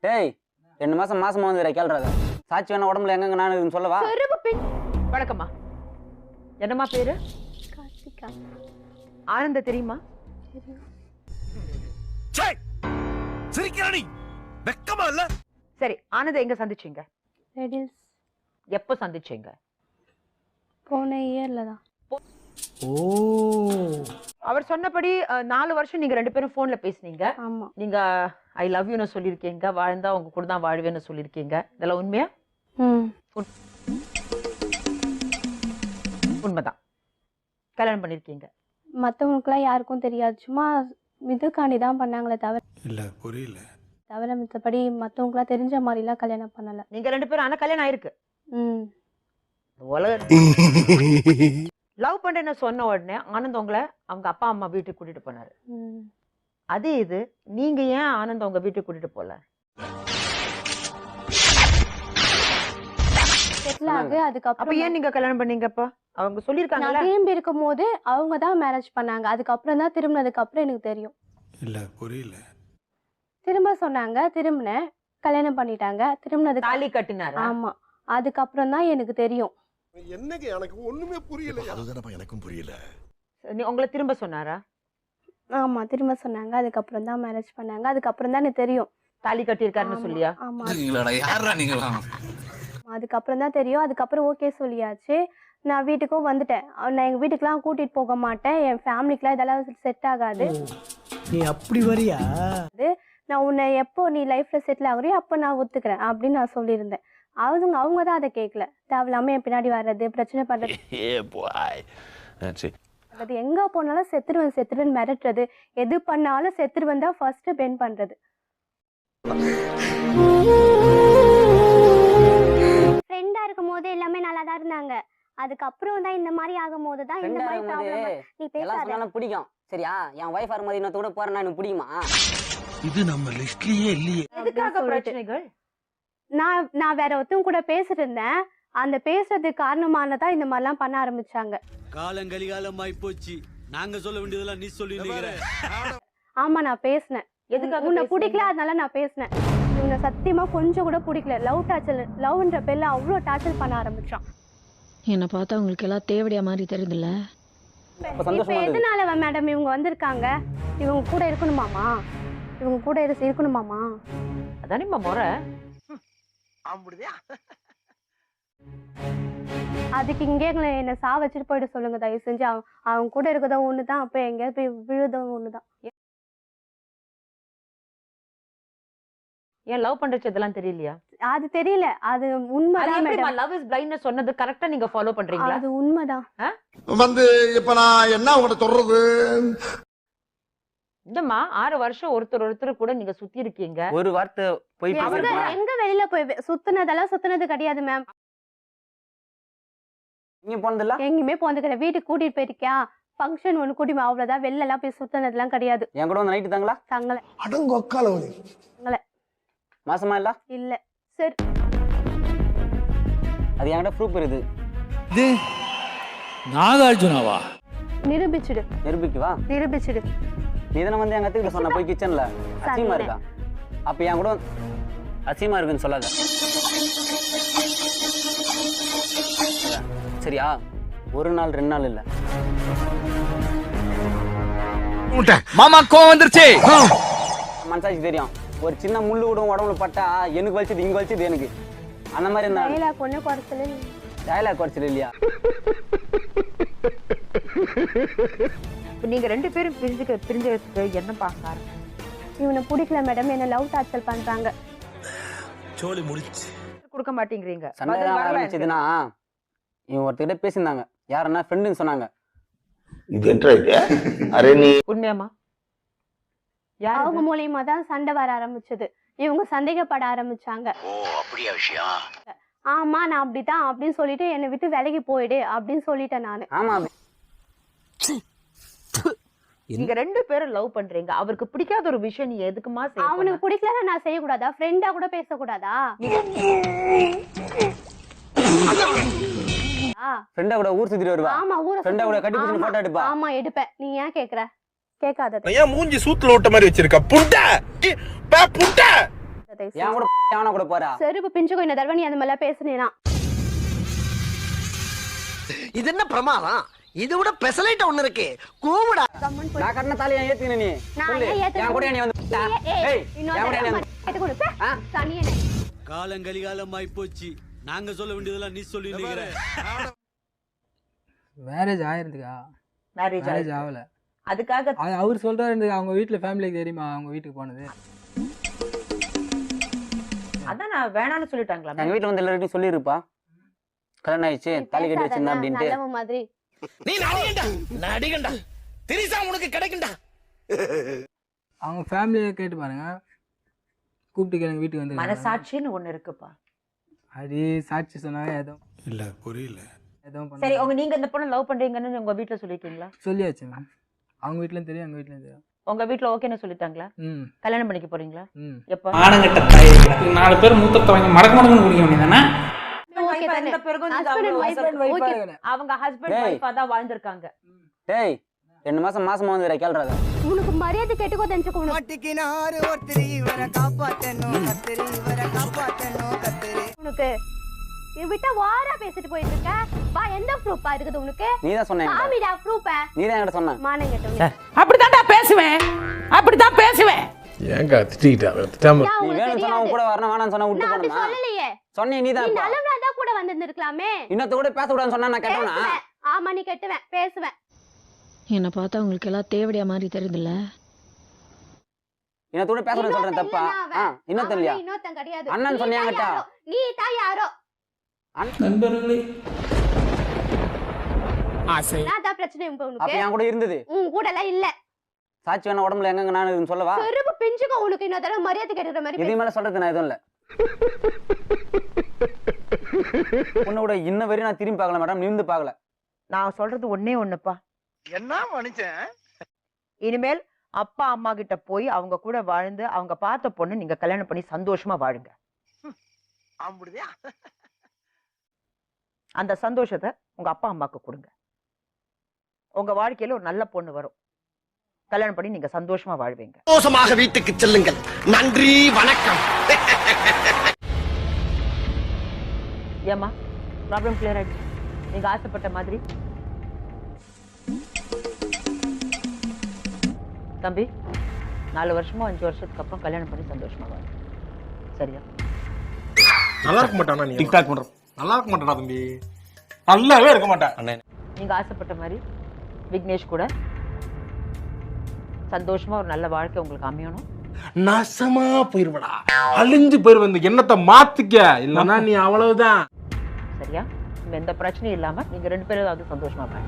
டேய் 2 மாசமா வந்துற கேள்றாத. சாட்சி வேணா உடம்புல எங்கங்க நான் இருக்குன்னு சொல்லவா? வணக்கம்மா. என்னம்மா பேரு? கார்த்திகா. ஆனந்த தெரியுமா? சிரிக்கிறானி வெக்கமா இல்ல? சரி, ஆனந்த எங்க சந்திச்சீங்க? ரெடில்ஸ் எப்போ சந்திச்சீங்க? போன இயர்ல தான். அவர் சொன்னபடி 4 வருஷம் நீங்க 2 பேரும் போன்ல பேசுனீங்க. ஆமா. நீங்க ஐ லவ் யூன்னு சொல்லிருக்கீங்க, வாழ்ந்தா உங்க கூட தான் வாழ்வேன்னு சொல்லிருக்கீங்க. இதெல்லாம் உண்மையா? உண்மைதான். கல்யாணம் பண்ணிருக்கீங்க. மற்றவங்களுக்குலாம் யாருக்கும் தெரியாது, சும்மா இதுக்காண்டி தான் பண்ணாங்களே தவிர இல்ல புரியல. மித்தபடி மற்றவங்களுக்குலாம் தெரிஞ்ச மாதிரிலாம் கல்யாணம் பண்ணல. நீங்க 2 பேரும் ஆனா கல்யாணம் ஆயிருக்கு. உலக லவ் பண்றேன்னு சொன்ன உடனே ஆனந்த் உங்களை அவங்க அப்பா அம்மா வீட்டுக்கு கூட்டிட்டு போனாரு. அதே இது நீங்க ஏன் ஆனந்த் உங்க வீட்டுக்கு கூட்டிட்டு போல? அதுக்கப்புறம் அப்ப ஏன் நீங்க கல்யாணம் பண்ணீங்க? அப்ப அவங்க சொல்லிருக்காங்க. நான் திரும்பி இருக்கும் போது அவங்க தான் மேரேஜ் பண்ணாங்க. அதுக்கப்புறம் தான் திரும்பினதுக்கு அப்புறம் எனக்கு தெரியும். இல்ல புரியல. திரும்ப சொன்னாங்க, திரும்பினேன், கல்யாணம் பண்ணிட்டாங்க, திரும்பினதுக்கு தாலி கட்டினாரு. ஆமா, அதுக்கப்புறம் தான் எனக்கு தெரியும். என்னங்க எனக்கு ஒண்ணுமே புரியல. அதுதானப்பா எனக்கும் புரியல. உங்களை திரும்ப சொன்னாரா? ஆமா, திரும்ப சொன்னாங்க, அதுக்கப்புறம் தான் மேரேஜ் பண்ணாங்க. அதுக்கப்புறம் தான் எனக்கு தெரியும் தாலி கட்டியிருக்காருன்னு சொல்லியா? ஆமா, யாரா நீங்களா? அதுக்கப்புறம் தான் தெரியும். அதுக்கப்புறம் ஓகே சொல்லியாச்சு. நான் வீட்டுக்கும் வந்துட்டேன். நான் எங்க வீட்டுக்குலாம் கூட்டிட்டு போக மாட்டேன், என் ஃபேமிலிக்குலாம் இதெல்லாம் செட் ஆகாது. நீ அப்படி வரியா? நான் உன்னை எப்போ நீ லைஃப்ல செட்டில் ஆகுறியோ அப்போ நான் ஒத்துக்கிறேன் அப்படின்னு நான் சொல்லியிருந்தேன். அவங்க தான் அதை கேட்கல. தேவையில்லாம என் பின்னாடி வர்றது, பிரச்சனை பண்றது, அது எங்க போனாலும் செத்துருவேன் மிரட்டுறது, எது பண்ணாலும் செத்துருவேன் தான் ஃபர்ஸ்ட் பென் பண்றது. ஃப்ரெண்டா இருக்கும் போது எல்லாமே நல்லா தான் இருந்தாங்க. அதுக்கப்புறம் தான் இந்த மாதிரி ஆகும் போது தான் இந்த மாதிரி ப்ராப்ளம். நீ பேசாத. பிடிக்கும் சரியா? என் வைஃப் வரும்போது இன்னொரு கூட போறேன்னா எனக்கு பிடிக்குமா? இது நம்ம லிஸ்ட்லயே இல்லையே. எதுக்காக பிரச்சனைகள்? நான் வேற ஒருத்தவங்க கூட பேசிட்டு இருந்தேன். அந்த பேசுறதுக்கு காரணமானதா இந்த மாதிரிலாம் பண்ண ஆரம்பிச்சாங்க. காலங்கலிகாலமாய் போச்சு. நாங்க சொல்ல வேண்டியதெல்லாம் நீ சொல்லிருக்கீங்க. ஆமா, நான் பேசினேன். எதுக்காக? உன்னை பிடிக்கல, அதனால நான் பேசினேன். இவனை சத்தியமா கொஞ்சம் கூட பிடிக்கல. லவ்ன்ற பேர்ல அவ்வளோ டார்ச்சர் பண்ண ஆரம்பிச்சான். என்ன பார்த்தா உங்களுக்கு எல்லாம் தேவடியா மாதிரி தெரியுதுல்ல? இப்ப எதனால மேடம் இவங்க வந்திருக்காங்க? இவங்க கூட இருக்கணுமாமா? அதானே முறை. அதுக்கு இங்கே என்ன சா வச்சுட்டு போயிட்டு சொல்லுங்க தயவு செஞ்சு. அவங்க கூட இருக்கதும் ஒண்ணுதான், அப்ப எங்கேயாவது போய் விழுதும் ஒண்ணுதான். ஏன் லவ் பண்றது இதெல்லாம் தெரியலையா? அது தெரியல, அது உண்மைதான் மேடம். லவ் இஸ் பிளைண்ட்னு சொன்னது கரெக்ட்டா நீங்க ஃபாலோ பண்றீங்களா? அது உண்மைதான். இப்ப நான் என்ன உங்கள்ட்ட சொல்றது? இந்தம்மா 6 வருஷம் ஒருத்தர் கூட நீங்க சுத்தி இருக்கீங்க. ஒரு வார்த்தை போய் எங்க வெளியில போய் சுத்துனது கிடையாது மேம். நீங்க போனதில்ல? எங்கேயுமே போனது கிடையாது. வீட்டுக்கு கூட்டிட்டு போயிருக்கியா, ஃபங்க்ஷன் ஒண்ணு கூட்டிட்டு அவ்வளவுதான். வெளில எல்லாம் போய் சுத்தினதுலாம் கிடையாது. என் கூட வந்து நைட்டு தாங்களா? தங்கல. அடங்கொக்காலவனி. தங்கல. மாசமா இல்ல? இல்ல. சரி, அது என்கிட்ட ப்ரூஃப் இருக்குது. இது நாகார்ஜுனாவா? நிரூபிச்சிடு. நீ தானே வந்து எங்க அத்தைகிட்ட சொன்ன போய் கிச்சன்ல அசியமா இருக்கா? அப்ப என் கூட அசியமா இருக்குன்னு சொல்லாத சரியா? 1 நாள் 2 நாள் இல்ல. மாமா கோவம் வந்துருச்சு. மனசாட்சி தெரியும். ஒரு சின்ன முள்ளு கூட உடம்புல பட்டா எனக்கு வலிச்சது, இங்க வலிச்சது எனக்கு. அந்த மாதிரி இருந்தா டயலாக் குறைச்சல் இல்லையா? நீங்க 2 பேரும் பிரிஞ்சதுக்கு என்ன பாக்காரு? இவனை பிடிக்கல மேடம், என்ன லவ் டார்ச்சர் பண்றாங்க. சோலி முடிச்சு கொடுக்க மாட்டேங்கிறீங்க. சண்டை ஆரம்பிச்சதுன்னா இவன் ஒருத்தர்கிட்ட பேசியிருந்தாங்க, யாருன்னா ஃப்ரெண்டுன்னு சொன்னாங்க. உண்மையாமா? அவங்க மூலியமா தான் சண்டை வர ஆரம்பிச்சது. இவங்க சந்தேகப்பட ஆரம்பிச்சாங்க. ஆமா, நான் அப்படிதான் அப்படின்னு சொல்லிட்டு என்னை விட்டு விலகி போயிடு அப்படின்னு சொல்லிட்டேன் நானு. ஆமா, நீங்க 2 பேரும் லவ் பண்றீங்க. அவருக்கு பிடிக்காத ஒரு விஷயம் நீ எதுக்குமா செய்ய? அவனுக்கு பிடிக்கலன்னா நான் செய்யக்கூடாதா? ஃப்ரெண்டா கூட பேசக்கூடாதா? ஃப்ரெண்டா கூட ஊர் சுத்திட்டு வருவா. ஆமா, ஊர் ஃப்ரெண்டா கூட கட்டி பிடிச்சு போட்டோ எடுப்பா. ஆமா, எடுப்பேன். நீ ஏன் கேக்குற? கேட்காத. ஏன் மூஞ்சி சூத்துல விட்ட மாதிரி வச்சிருக்க? புட்ட என் கூட எவனா கூட போறா? செருப்பு பிஞ்சுக்கும் இந்த தடவை நீ அந்த மாதிரிலாம் பேசுனேனா இது என்ன பிரமாதம்? இது விட பெசலைட் ஒண்ணு இருக்கு. கூவுடா. நான் கட்டின தாலி ஏன் ஏத்துக்கின நீ? சொல்லு. என் கூட நீ வந்து ஏய் என் கூட நீ வந்து தனியனே காலங்கலிகாலமாய் போச்சு. நாங்க சொல்ல வேண்டியதெல்லாம் நீ சொல்லி நிக்கிற. மேரேஜ் ஆயிருந்துக்கா? மேரேஜ் ஆகல. அதுக்காக அவர் சொல்றாரு அவங்க வீட்டுல ஃபேமிலிக்கு தெரியுமா அவங்க வீட்டுக்கு போனது? அதான் நான் வேணாம்னு சொல்லிட்டாங்களா? எங்க வீட்டுல வந்து எல்லாரும் சொல்லிருப்பா கல்யாணம் ஆயிடுச்சு தாலி கட்டி வச்சிருந்தா அப்படின்ட்டு. நல்லவ மாதிரி நீ நடிகண்டா திரிசா உனக்கு கிடைக்கும்டா. அவங்க ஃபேமிலியை கேட்டு பாருங்க, கூப்பிட்டு எங்க வீட்டுக்கு வந்து. மனசாட்சின்னு ஒண்ணு இருக்குப்பா. அது சாட்சி சொன்னாங்க எதுவும் இல்ல புரியல. எதுவும் சரி, நீங்க இந்த பொண்ணை லவ் பண்றீங்கன்னு உங்க வீட்டுல சொல்லிட்டீங்களா? சொல்லியாச்சு மேம். அவங்க வீட்லயும் தெரியும் எங்க வீட்லயும் தெரியும். உங்க வீட்டுல ஓகேன்னு சொல்லிட்டாங்களா? கல்யாணம் பண்ணிக்க போறீங்களா? எப்ப? ஆனங்கட்ட தாய் 4 பேர் மூத்தத்தவங்க மடக்கு மடக்குன்னு குடிக்க வேண்டியதானே? அவங்க ஹஸ்பண்ட் வைஃபா தான் வாழ்ந்திருக்காங்க. டேய் 2 மாசம் மாசமா வந்து கேள்றாங்க. உனக்கு மரியாதை கேட்டுக்கோ தெரிஞ்சுக்கோ. மாட்டிக்கினாரு ஒருத்தரி இவரை காப்பாத்தணும் கத்திரி இவரை காப்பாத்தணும் கத்திரி. உனக்கு நீ விட்டா வாரா பேசிட்டு போயிட்டு இருக்க. வா, எந்த ப்ரூஃபா இருக்குது உனக்கு? நீ தான் சொன்ன. ஆமிடா ப்ரூஃப். நீ தான் என்கிட்ட சொன்ன. மானம் கெட்டவனே. அப்படிதான்டா பேசுவேன், அப்படிதான் பேசுவேன். ஏங்க திட்டிட்டா திட்டாம நீ வேணும் சொன்னா உன் கூட வரணும் வேணாம்னு சொன்னா விட்டு நான் அப்படி போணுமா? சொல்லலையே. சொன்னே நீ நீ தான். நல்லவனா தான் கூட வந்திருக்கலாமே. இன்னொருத்த கூட பேச கூடாதுன்னு சொன்னா நான் கேட்டவனா? ஆமா, நீ கெட்டுவேன், பேசுவேன். என்னை பார்த்தா உங்களுக்கு எல்லாம் தேவடியா மாதிரி தெரியுதுல்ல? இன்னொருத்த கூட பேச கூடாதுன்னு சொல்றேன் தப்பா? இன்னொருத்த இல்லையா? இன்னொருத்தன் கிடையாது. அண்ணன் சொன்னியாங்கட்டா? நீ தான் யாரோ. நண்பர்களே, நான் தான் பிரச்சனை இப்ப அப்ப உனக்கு. என் கூட இருந்தது. உன் கூட எல்லாம் இல்ல. சாட்சி வேணா உடம்புல எங்க நான் இதுன்னு சொல்லவா? செருப்பு பிஞ்சுக்கோ. உனக்கு இன்னொரு தடவை மரியாதை கேட்கிற மாதிரி இது மேல சொல்றது நான் எதுவும் இல்ல. உன்னோட இன்ன வரையும் நான் திரும்பி பார்க்கல மேடம், நிமிந்து பார்க்கல. நான் சொல்றது ஒண்ணே ஒண்ணுப்பா. என்ன மனுஷன்? இனிமேல் அப்பா அம்மா கிட்ட போய் அவங்க கூட வாழ்ந்து அவங்க பார்த்த பொண்ணு நீங்க கல்யாணம் பண்ணி சந்தோஷமா வாழுங்க. அப்படியா? அந்த சந்தோஷத்தை உங்க அப்பா அம்மாக்கு கொடுங்க. உங்க வாழ்க்கையில ஒரு நல்ல பொண்ணு வரும். கல்யாணம் பண்ணி நீங்க சந்தோஷமா வாழ்வீங்க. சந்தோஷமாக வீட்டுக்கு செல்லுங்கள். நன்றி, வணக்கம். ஏமா ப்ராப்ளம் கிளியர் ஆயிடுச்சு? நீங்க ஆசைப்பட்ட மாதிரி தம்பி 4 வருஷமோ 5 வருஷத்துக்கு அப்புறம் கல்யாணம் பண்ணி சந்தோஷமா வாழ. சரியா? நல்லா இருக்க மாட்டானா? நீ டிக்டாக் பண்ற நல்லா இருக்க மாட்டானா தம்பி? நல்லாவே இருக்க மாட்டான் அண்ணே. நீங்க ஆசைப்பட்ட மாதிரி விக்னேஷ் கூட சந்தோஷமா ஒரு நல்ல வாழ்க்கை உங்களுக்கு அமையணும். நாசமா போயிருவடா, அழிஞ்சு போயிருவ. இந்த எண்ணத்தை மாத்திக்க, இல்லன்னா நீ அவ்வளவுதான். சரியா? எந்த பிரச்சனையும் இல்லாம நீங்க 2 பேரும் சந்தோஷமா வாழ.